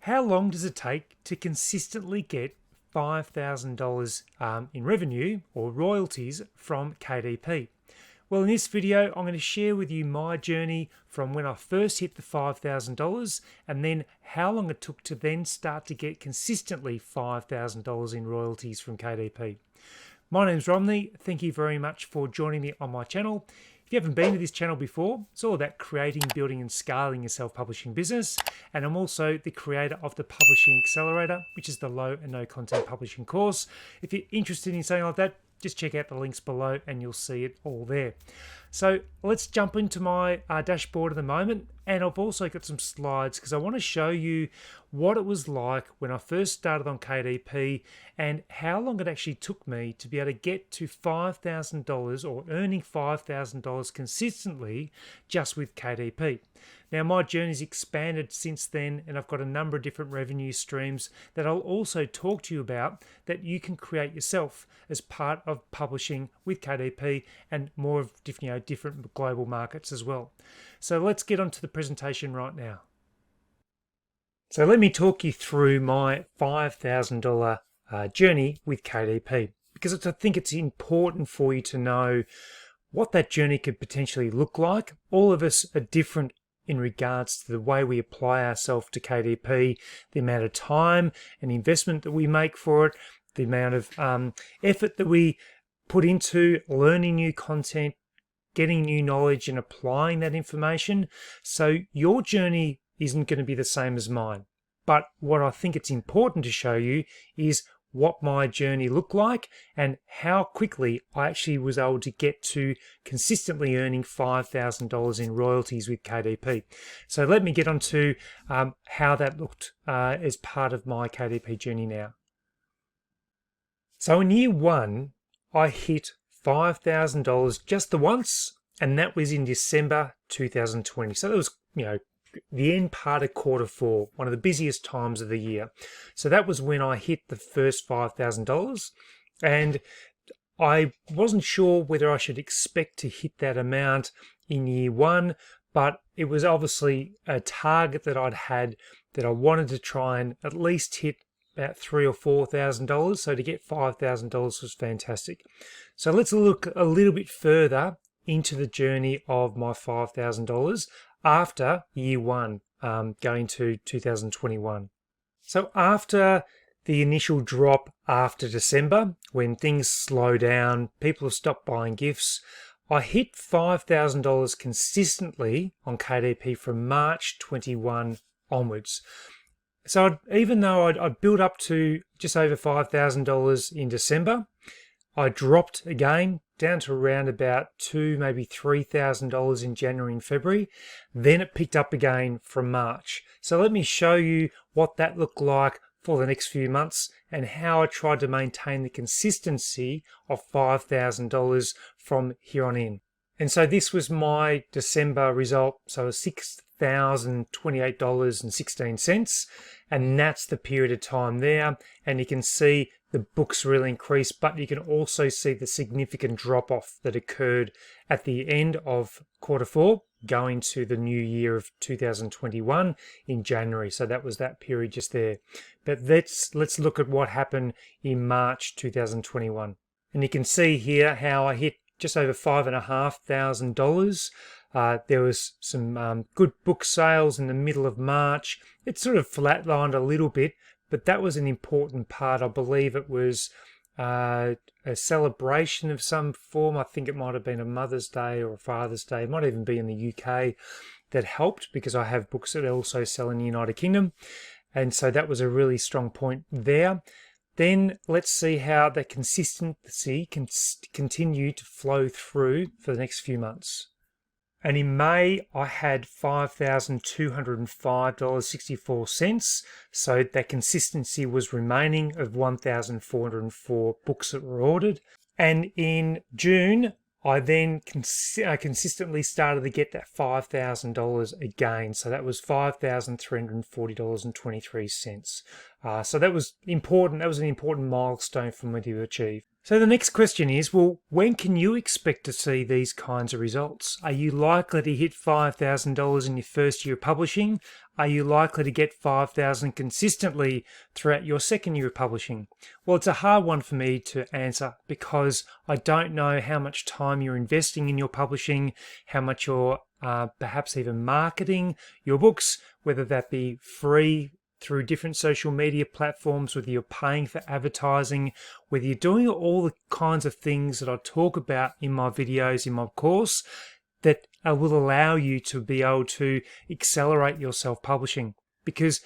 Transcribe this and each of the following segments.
How long does it take to consistently get $5,000 in revenue or royalties from KDP? Well, in this video, I'm going to share with you my journey from when I first hit the $5,000 and then how long it took to then start to get consistently $5,000 in royalties from KDP. My name's Romney. Thank you very much for joining me on my channel. If you haven't been to this channel before, it's all about creating, building and scaling your self-publishing business. And I'm also the creator of the Publishing Accelerator, which is the low and no content publishing course. If you're interested in something like that, just check out the links below and you'll see it all there. So let's jump into my dashboard at the moment. And I've also got some slides because I want to show you what it was like when I first started on KDP and how long it actually took me to be able to get to $5,000 or earning $5,000 consistently just with KDP. Now my journey's expanded since then and I've got a number of different revenue streams that I'll also talk to you about that you can create yourself as part of publishing with KDP and more of different global markets as well. So let's get on to the presentation right now. So let me talk you through my $5,000 journey with KDP because I think it's important for you to know what that journey could potentially look like. All of us are different in regards to the way we apply ourselves to KDP, the amount of time and investment that we make for it, the amount of effort that we put into learning new content, getting new knowledge and applying that information. So your journey isn't going to be the same as mine. But what I think it's important to show you is what my journey looked like and how quickly I actually was able to get to consistently earning $5,000 in royalties with KDP. So let me get on to how that looked as part of my KDP journey now. So in year one, I hit $5,000 just the once, and that was in December 2020. So that was, the end part of quarter four, one of the busiest times of the year. So that was when I hit the first $5,000, and I wasn't sure whether I should expect to hit that amount in year one, but it was obviously a target that I'd had that I wanted to try and at least hit about $3,000 or $4,000. So to get $5,000 was fantastic. So let's look a little bit further into the journey of my $5,000 after year one, going to 2021. So after the initial drop after December, when things slow down, people have stopped buying gifts, I hit $5,000 consistently on KDP from March 21 onwards. So even though I'd built up to just over $5,000 in December, I dropped again down to around about $2,000, maybe $3,000 in January and February. Then it picked up again from March. So let me show you what that looked like for the next few months and how I tried to maintain the consistency of $5,000 from here on in. And so this was my December result. So it was $6,028.16. And that's the period of time there. And you can see the books really increased, but you can also see the significant drop off that occurred at the end of quarter four, going to the new year of 2021 in January. So that was that period just there. But let's look at what happened in March 2021. And you can see here how I hit just over $5,500. There was some good book sales in the middle of March. It sort of flatlined a little bit, but that was an important part. I believe it was a celebration of some form. I think it might have been a Mother's Day or a Father's Day. It might even be in the UK that helped because I have books that also sell in the United Kingdom. And so that was a really strong point there. Then let's see how the consistency can continue to flow through for the next few months. And in May, I had $5,205.64. So that consistency was remaining of 1,404 books that were ordered. And in June, I then consistently started to get that $5,000 again. So that was $5,340.23. So that was important. That was an important milestone for me to achieve. So the next question is, well, when can you expect to see these kinds of results? Are you likely to hit $5,000 in your first year of publishing? Are you likely to get $5,000 consistently throughout your second year of publishing? Well, it's a hard one for me to answer because I don't know how much time you're investing in your publishing, how much you're perhaps even marketing your books, whether that be free through different social media platforms, whether you're paying for advertising, whether you're doing all the kinds of things that I talk about in my videos, in my course, that will allow you to be able to accelerate your self-publishing. Because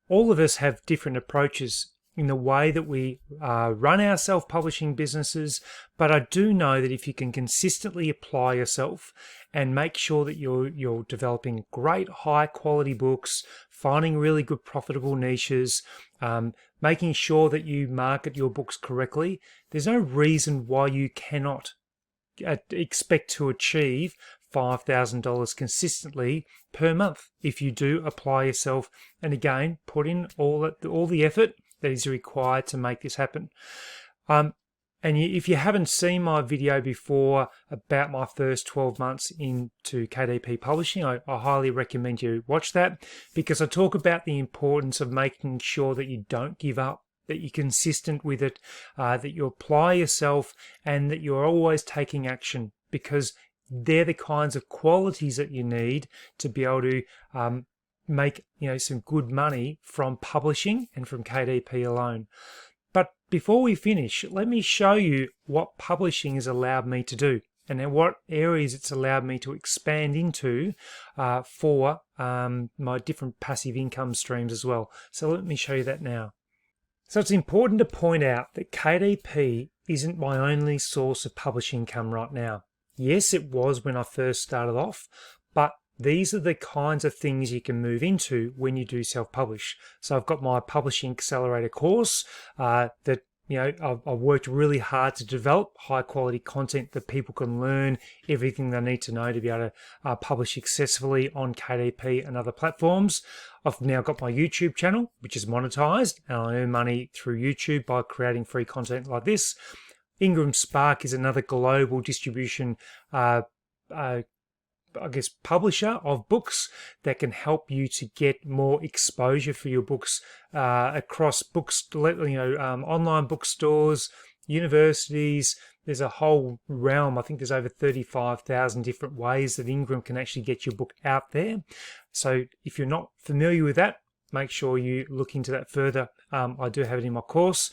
all of us have different approaches in the way that we run our self-publishing businesses, but I do know that if you can consistently apply yourself and make sure that you're developing great high-quality books, finding really good profitable niches, making sure that you market your books correctly, there's no reason why you cannot expect to achieve $5,000 consistently per month if you do apply yourself and again put in all the effort that is required to make this happen. If you haven't seen my video before about my first 12 months into KDP Publishing, I highly recommend you watch that because I talk about the importance of making sure that you don't give up, that you're consistent with it, that you apply yourself and that you're always taking action, because they're the kinds of qualities that you need to be able to make some good money from publishing and from KDP alone. But before we finish, let me show you what publishing has allowed me to do and then what areas it's allowed me to expand into for my different passive income streams as well. So let me show you that now. So it's important to point out that KDP isn't my only source of publishing income right now. Yes, it was when I first started off, but these are the kinds of things you can move into when you do self-publish. So I've got my Publishing Accelerator course that I've worked really hard to develop high quality content that people can learn everything they need to know to be able to publish successfully on KDP and other platforms. I've now got my YouTube channel, which is monetized, and I earn money through YouTube by creating free content like this. Ingram Spark is another global distribution publisher of books that can help you to get more exposure for your books across online bookstores, universities. There's a whole realm. I think there's over 35,000 different ways that Ingram can actually get your book out there. So if you're not familiar with that, make sure you look into that further. I do have it in my course.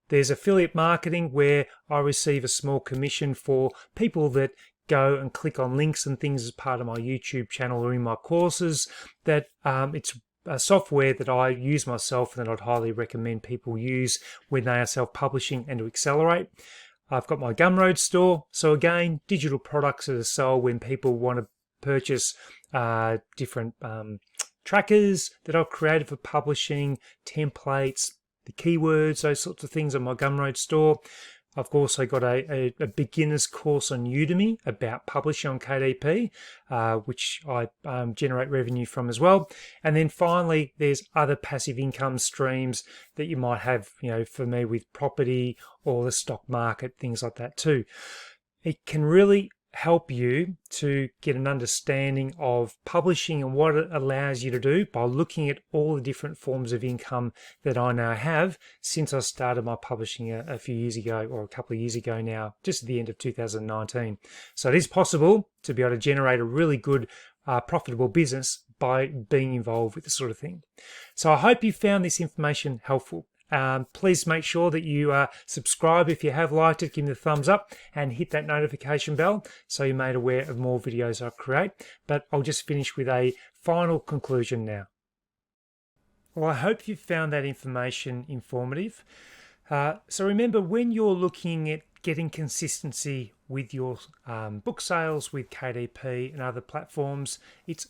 There's affiliate marketing where I receive a small commission for people that go and click on links and things as part of my YouTube channel or in my courses. That it's a software that I use myself and that I'd highly recommend people use when they are self-publishing and to accelerate. I've got my Gumroad store. So again, digital products that are sold when people want to purchase different trackers that I've created for publishing, templates, the keywords, those sorts of things on my Gumroad store. I've also got a beginner's course on Udemy about publishing on KDP, which I generate revenue from as well. And then finally, there's other passive income streams that you might have, for me with property or the stock market, things like that too. It can really help you to get an understanding of publishing and what it allows you to do by looking at all the different forms of income that I now have since I started my publishing a few years ago, or a couple of years ago now, just at the end of 2019. So it is possible to be able to generate a really good profitable business by being involved with this sort of thing. So I hope you found this information helpful. Please make sure that you subscribe if you have liked it, give me the thumbs up and hit that notification bell so you're made aware of more videos I create. But I'll just finish with a final conclusion now. Well, I hope you found that information informative. So remember, when you're looking at getting consistency with your book sales with KDP and other platforms, it's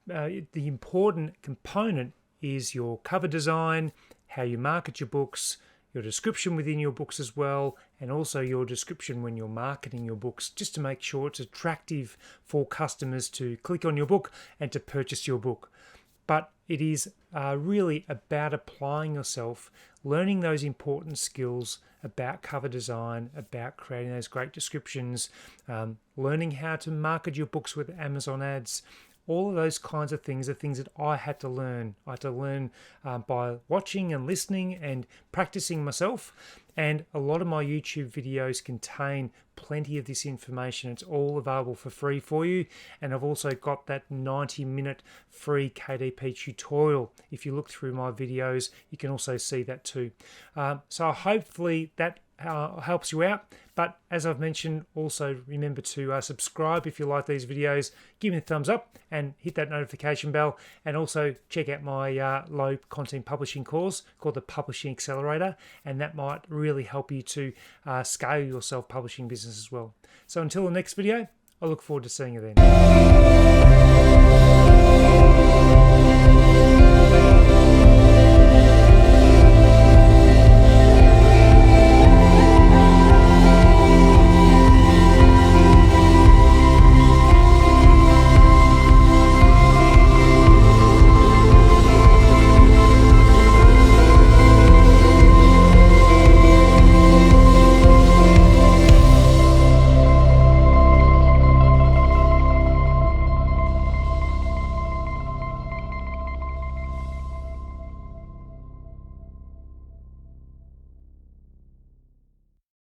the important component is your cover design, how you market your books, your description within your books as well, and also your description when you're marketing your books, just to make sure it's attractive for customers to click on your book and to purchase your book. but it is really about applying yourself, learning those important skills about cover design, about creating those great descriptions, learning how to market your books with Amazon ads. All of those kinds of things are things that I had to learn. I had to learn by watching and listening and practicing myself. And a lot of my YouTube videos contain plenty of this information. It's all available for free for you. And I've also got that 90-minute free KDP tutorial. If you look through my videos, you can also see that too. So hopefully that helps you out. But as I've mentioned, also remember to subscribe if you like these videos, give me a thumbs up and hit that notification bell, and also check out my low content publishing course called the Publishing Accelerator, and that might really help you to scale your self-publishing business as well. So until the next video, I look forward to seeing you then.